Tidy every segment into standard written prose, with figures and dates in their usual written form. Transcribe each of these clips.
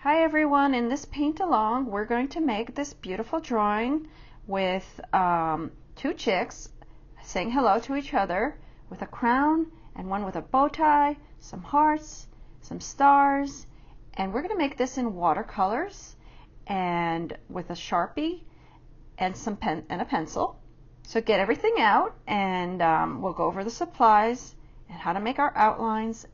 Hi everyone, in this paint along we're going to make this beautiful drawing with two chicks saying hello to each other with a crown and one with a bow tie, some hearts, some stars, and we're going to make this in watercolors and with a Sharpie and some pen and a pencil. So get everything out and we'll go over the supplies and how to make our outlines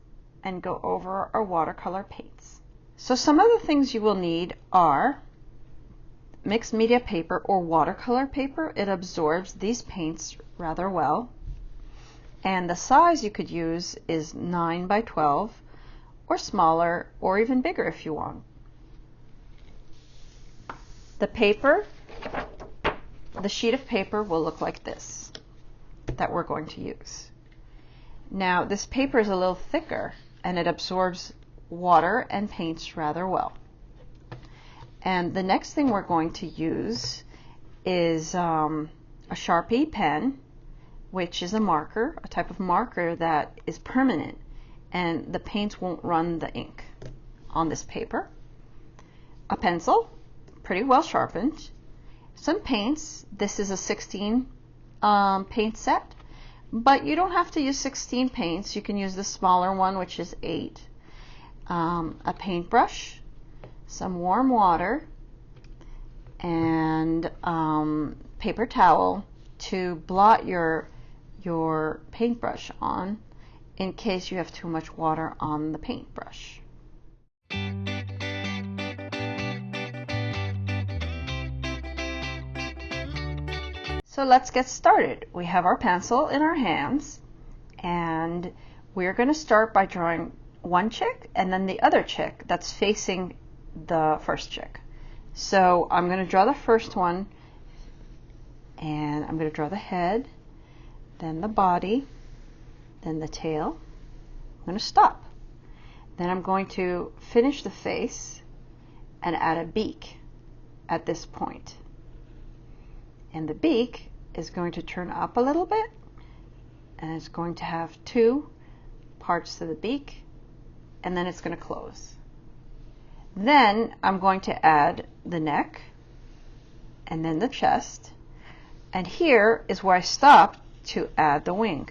and go over our watercolor paints. So some of the things you will need are mixed media paper or watercolor paper. It absorbs these paints rather well. And the size you could use is 9 by 12 or smaller or even bigger if you want. The paper, the sheet of paper will look like this that we're going to use. Now this paper is a little thicker and it absorbs water and paints rather well. And the next thing we're going to use is a Sharpie pen, which is a marker, a type of marker that is permanent and the paints won't run the ink on this paper. A pencil, pretty well sharpened. Some paints, this is a 16 paint set, but you don't have to use 16 paints. You can use the smaller one, which is 8. A paintbrush, some warm water, and paper towel to blot your paintbrush on in case you have too much water on the paintbrush. So let's get started. We have our pencil in our hands and we're going to start by drawing one chick and then the other chick that's facing the first chick. So I'm going to draw the first one and I'm going to draw the head, then the body, then the tail. I'm going to stop. Then I'm going to finish the face and add a beak at this point. And the beak is going to turn up a little bit and it's going to have 2 parts to the beak and then it's going to close. Then I'm going to add the neck and then the chest, and here is where I stopped to add the wing.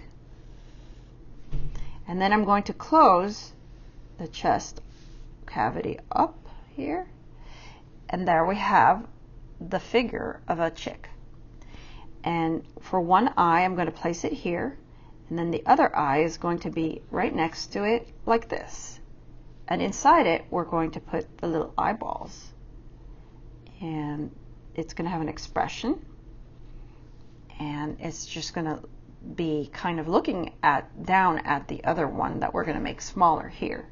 And then I'm going to close the chest cavity up here, and there we have the figure of a chick. And for one eye I'm going to place it here, and then the other eye is going to be right next to it like this. And inside it we're going to put the little eyeballs, and it's going to have an expression, and it's just going to be kind of looking down at the other one that we're going to make smaller here.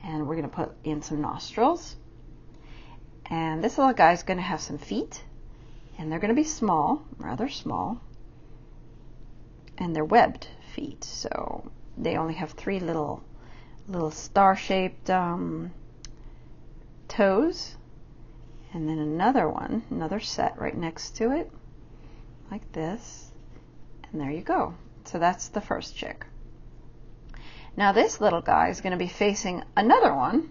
And we're going to put in some nostrils, and this little guy is going to have some feet, and they're going to be small, rather small, and they're webbed feet, so they only have 3 little star-shaped toes, and then another set right next to it like this, and there you go. So that's the first chick. Now this little guy is going to be facing another one,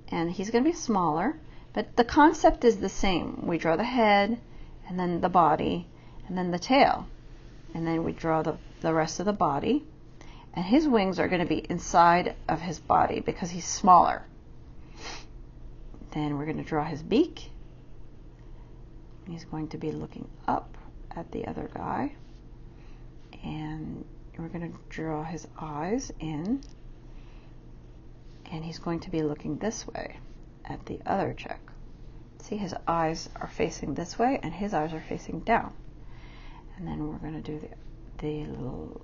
and he's going to be smaller, but the concept is the same. We draw the head and then the body and then the tail, and then we draw the rest of the body. And his wings are going to be inside of his body because he's smaller. Then we're going to draw his beak. He's going to be looking up at the other guy. And we're going to draw his eyes in. And he's going to be looking this way at the other chick. See, his eyes are facing this way and his eyes are facing down. And then we're going to do the little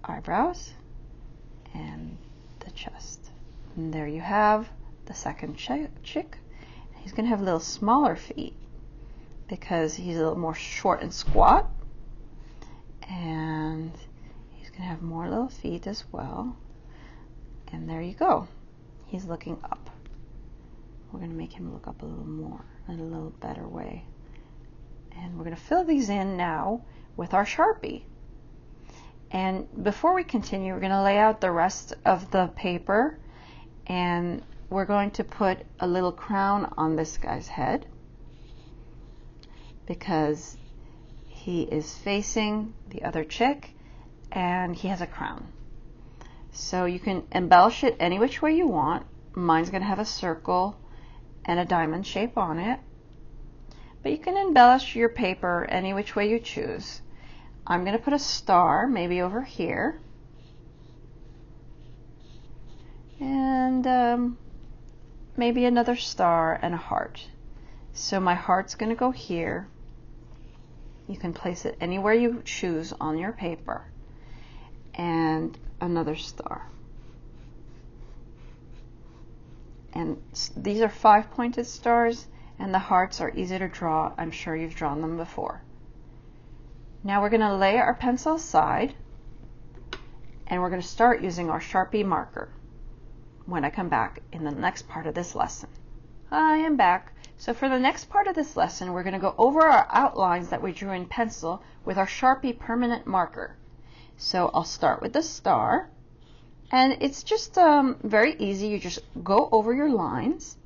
eyebrows and the chest. And there you have the second chick. He's going to have a little smaller feet because he's a little more short and squat, and he's going to have more little feet as well. And there you go. He's looking up. We're going to make him look up a little more in a little better way. And we're going to fill these in now with our Sharpie. And before we continue, we're going to lay out the rest of the paper and we're going to put a little crown on this guy's head because he is facing the other chick and he has a crown. So you can embellish it any which way you want. Mine's going to have a circle and a diamond shape on it. But you can embellish your paper any which way you choose. I'm going to put a star maybe over here. And maybe another star and a heart. So my heart's going to go here. You can place it anywhere you choose on your paper. And another star. And these are 5-pointed stars, and the hearts are easy to draw. I'm sure you've drawn them before. Now we're going to lay our pencil aside, and we're going to start using our Sharpie marker when I come back in the next part of this lesson. I am back. So for the next part of this lesson, we're going to go over our outlines that we drew in pencil with our Sharpie permanent marker. So I'll start with the star, and it's just very easy. You just go over your lines,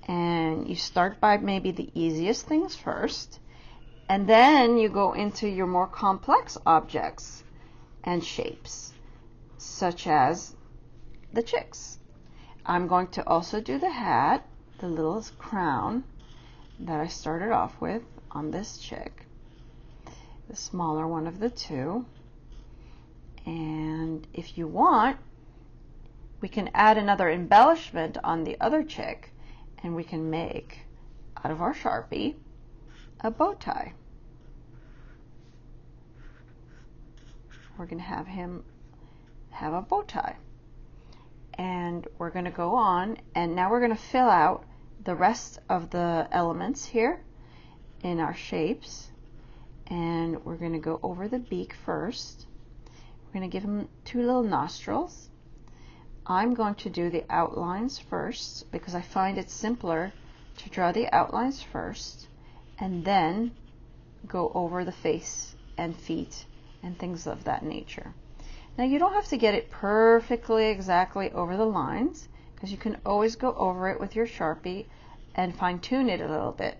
and you start by maybe the easiest things first, and then you go into your more complex objects and shapes, such as the chicks. I'm going to also do the hat, the little crown that I started off with on this chick, the smaller one of the two. And if you want, we can add another embellishment on the other chick, and we can make, out of our Sharpie, a bow tie. We're going to have him have a bow tie. And we're going to go on, and now we're going to fill out the rest of the elements here in our shapes. And we're going to go over the beak first. We're going to give him 2 little nostrils. I'm going to do the outlines first because I find it simpler to draw the outlines first and then go over the face and feet and things of that nature. Now you don't have to get it perfectly exactly over the lines because you can always go over it with your Sharpie and fine-tune it a little bit.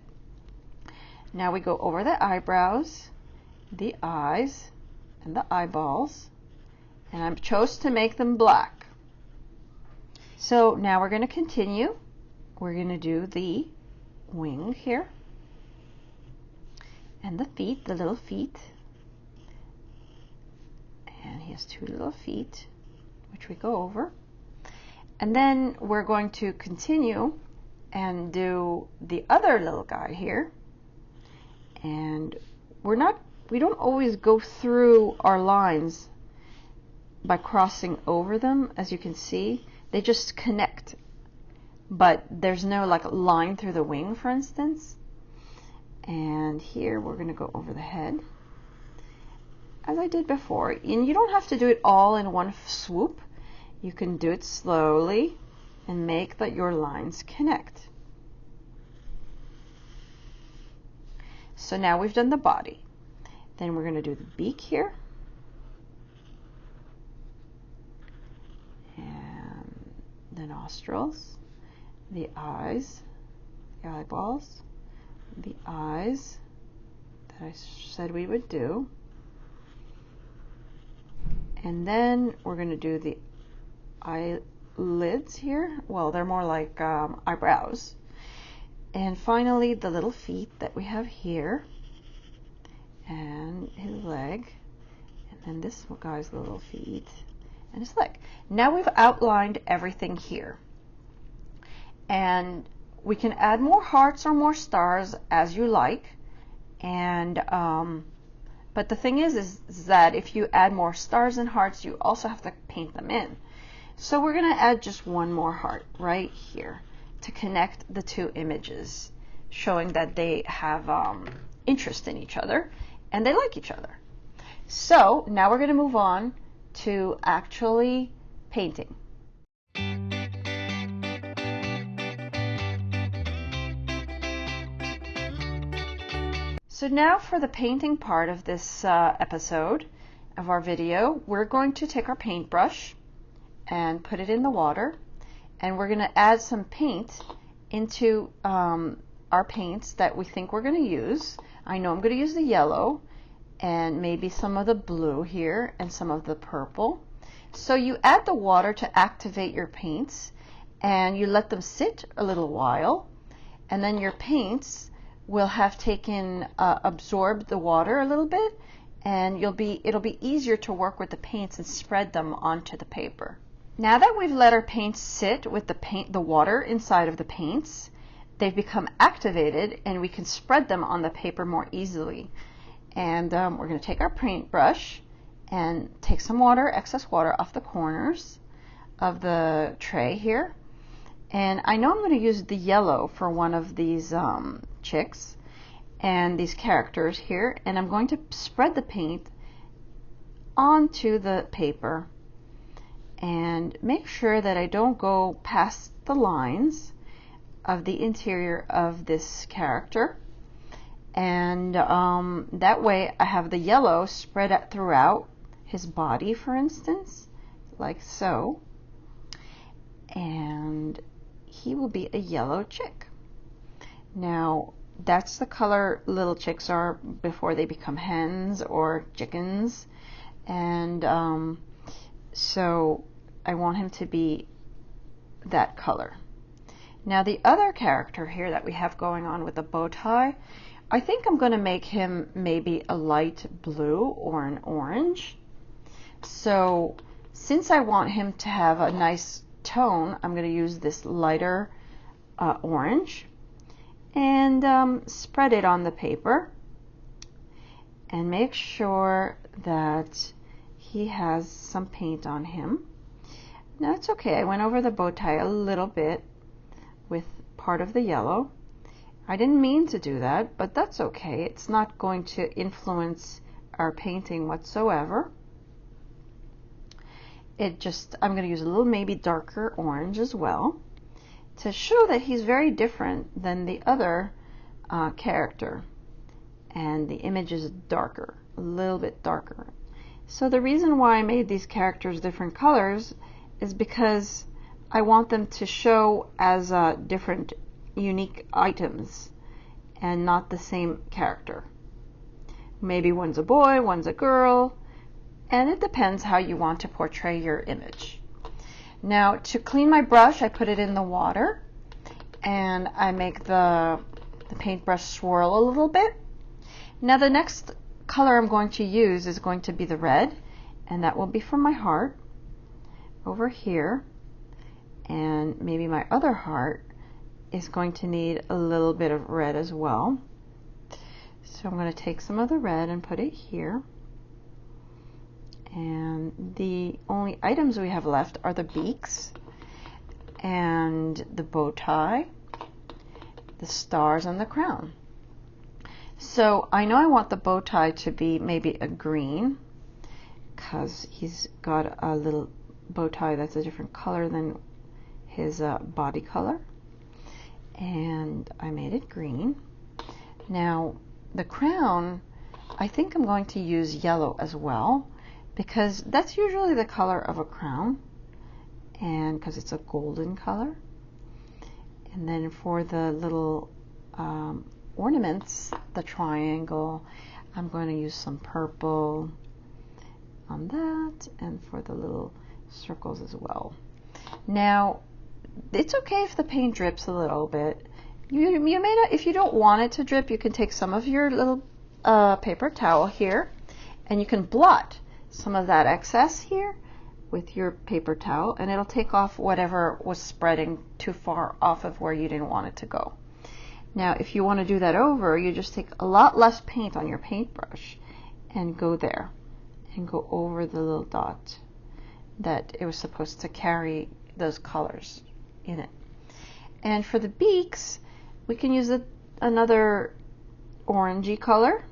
Now we go over the eyebrows, the eyes, and the eyeballs, and I chose to make them black. So now we're going to continue. We're going to do the wing here and the feet, the little feet. And he has 2 little feet, which we go over. And then we're going to continue and do the other little guy here. And we don't always go through our lines by crossing over them. As you can see, they just connect. But there's no like line through the wing, for instance. And here we're going to go over the head, as I did before. And you don't have to do it all in one swoop. You can do it slowly and make that your lines connect. So now we've done the body. Then we're going to do the beak here. And the nostrils, the eyes, the eyeballs, the eyes that I said we would do. And then we're going to do the eyelids here. Well, they're more like eyebrows. And finally, the little feet that we have here. And his leg. And then this guy's little feet. And his leg. Now we've outlined everything here. And we can add more hearts or more stars as you like. And but the thing is that if you add more stars and hearts, you also have to paint them in. So we're going to add just one more heart right here to connect the 2 images, showing that they have interest in each other and they like each other. So now we're going to move on to actually painting. So now for the painting part of this episode of our video, we're going to take our paintbrush and put it in the water, and we're going to add some paint into our paints that we think we're going to use. I know I'm going to use the yellow and maybe some of the blue here and some of the purple. So you add the water to activate your paints, and you let them sit a little while, and then your paints will have absorbed the water a little bit, and it'll be easier to work with the paints and spread them onto the paper. Now that we've let our paints sit with the water inside of the paints, they've become activated and we can spread them on the paper more easily. And we're going to take our paintbrush and take some water, excess water, off the corners of the tray here. And I know I'm going to use the yellow for one of these chicks and these characters here, and I'm going to spread the paint onto the paper and make sure that I don't go past the lines of the interior of this character. And that way I have the yellow spread out throughout his body, for instance, like so, and he will be a yellow chick. Now that's the color little chicks are before they become hens or chickens, and so I want him to be that color. Now the other character here that we have going on with the bow tie, I think I'm going to make him maybe a light blue or an orange. So since I want him to have a nice tone, I'm going to use this lighter orange and spread it on the paper and make sure that he has some paint on him. Now it's okay, I went over the bow tie a little bit with part of the yellow. I didn't mean to do that, but that's okay. It's not going to influence our painting whatsoever. I'm going to use a little maybe darker orange as well to show that he's very different than the other character, and the image is darker, a little bit darker. So the reason why I made these characters different colors is because I want them to show as different unique items and not the same character. Maybe one's a boy, one's a girl, and it depends how you want to portray your image. Now to clean my brush, I put it in the water and I make the paintbrush swirl a little bit. Now the next color I'm going to use is going to be the red, and that will be for my heart over here, and maybe my other heart is going to need a little bit of red as well. So I'm going to take some of the red and put it here. And the only items we have left are the beaks and the bow tie, the stars, and the crown. So I know I want the bow tie to be maybe a green, because he's got a little bow tie that's a different color than his body color, and I made it green. Now the crown, I think I'm going to use yellow as well, because that's usually the color of a crown, and because it's a golden color. And then for the little ornaments, the triangle, I'm going to use some purple on that, and for the little circles as well. Now it's okay if the paint drips a little bit. You may not, if you don't want it to drip, you can take some of your little paper towel here and you can blot some of that excess here with your paper towel, and it'll take off whatever was spreading too far off of where you didn't want it to go. Now if you want to do that over, you just take a lot less paint on your paintbrush and go there and go over the little dot that it was supposed to carry those colors in it. And for the beaks, we can use another orangey color,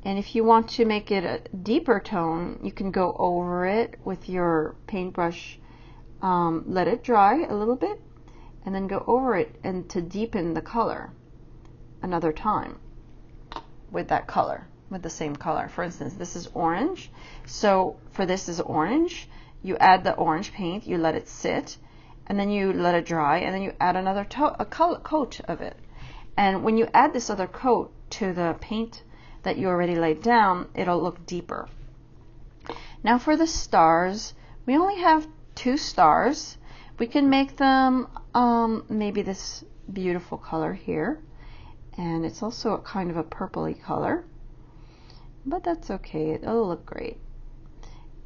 and if you want to make it a deeper tone, you can go over it with your paintbrush, let it dry a little bit, and then go over it and to deepen the color another time with that color, with the same color. For instance, this is orange, so for this is orange, you add the orange paint, you let it sit, and then you let it dry, and then you add another coat of it. And when you add this other coat to the paint that you already laid down, it'll look deeper. Now for the stars, we only have 2 stars. We can make them maybe this beautiful color here, and it's also a kind of a purpley color, but that's okay, it'll look great.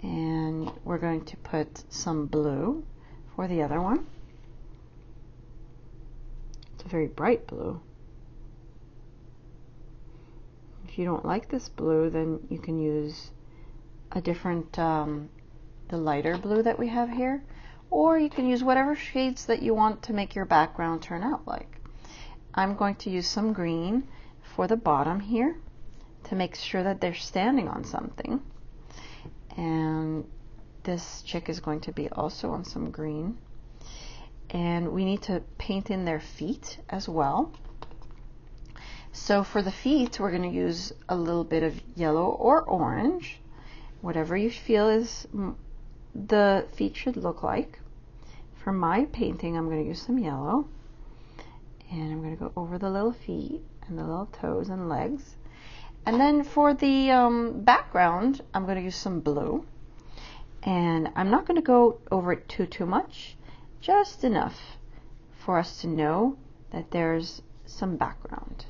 And we're going to put some blue for the other one. It's a very bright blue. If you don't like this blue, then you can use a different, the lighter blue that we have here, or you can use whatever shades that you want to make your background turn out like. I'm going to use some green for the bottom here to make sure that they're standing on something. And this chick is going to be also on some green. And we need to paint in their feet as well. So for the feet, we're going to use a little bit of yellow or orange, whatever you feel is the feet should look like. For my painting, I'm going to use some yellow, and I'm going to go over the little feet and the little toes and legs. And then for the background, I'm going to use some blue, and I'm not going to go over it too much, just enough for us to know that there's some background.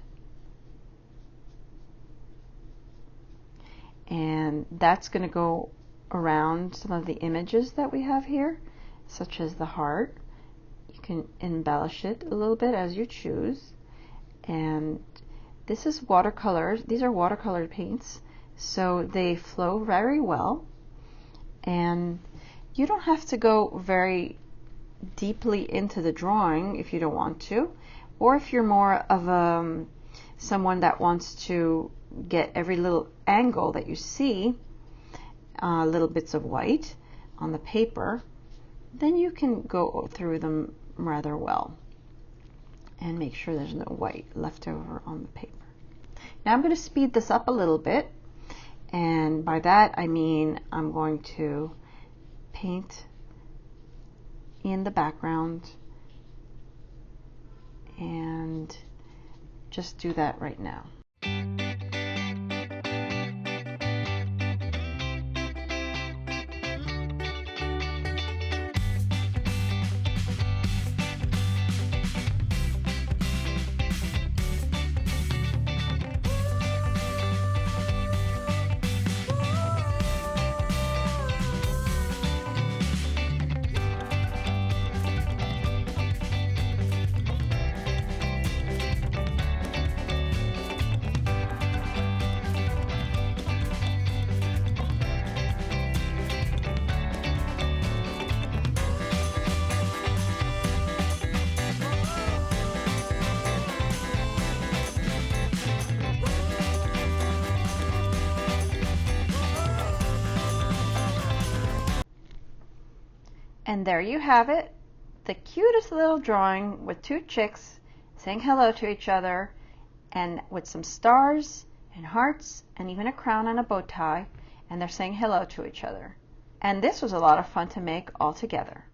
And that's going to go around some of the images that we have here, such as the heart. You can embellish it a little bit as you choose. And this is watercolor. These are watercolor paints, so they flow very well. And you don't have to go very deeply into the drawing if you don't want to, or if you're more of someone that wants to get every little angle that you see, little bits of white on the paper, then you can go through them rather well and make sure there's no white left over on the paper. Now I'm going to speed this up a little bit, and by that I mean I'm going to paint in the background and just do that right now. And there you have it, the cutest little drawing with 2 chicks saying hello to each other, and with some stars and hearts and even a crown and a bow tie, and they're saying hello to each other. And this was a lot of fun to make all together.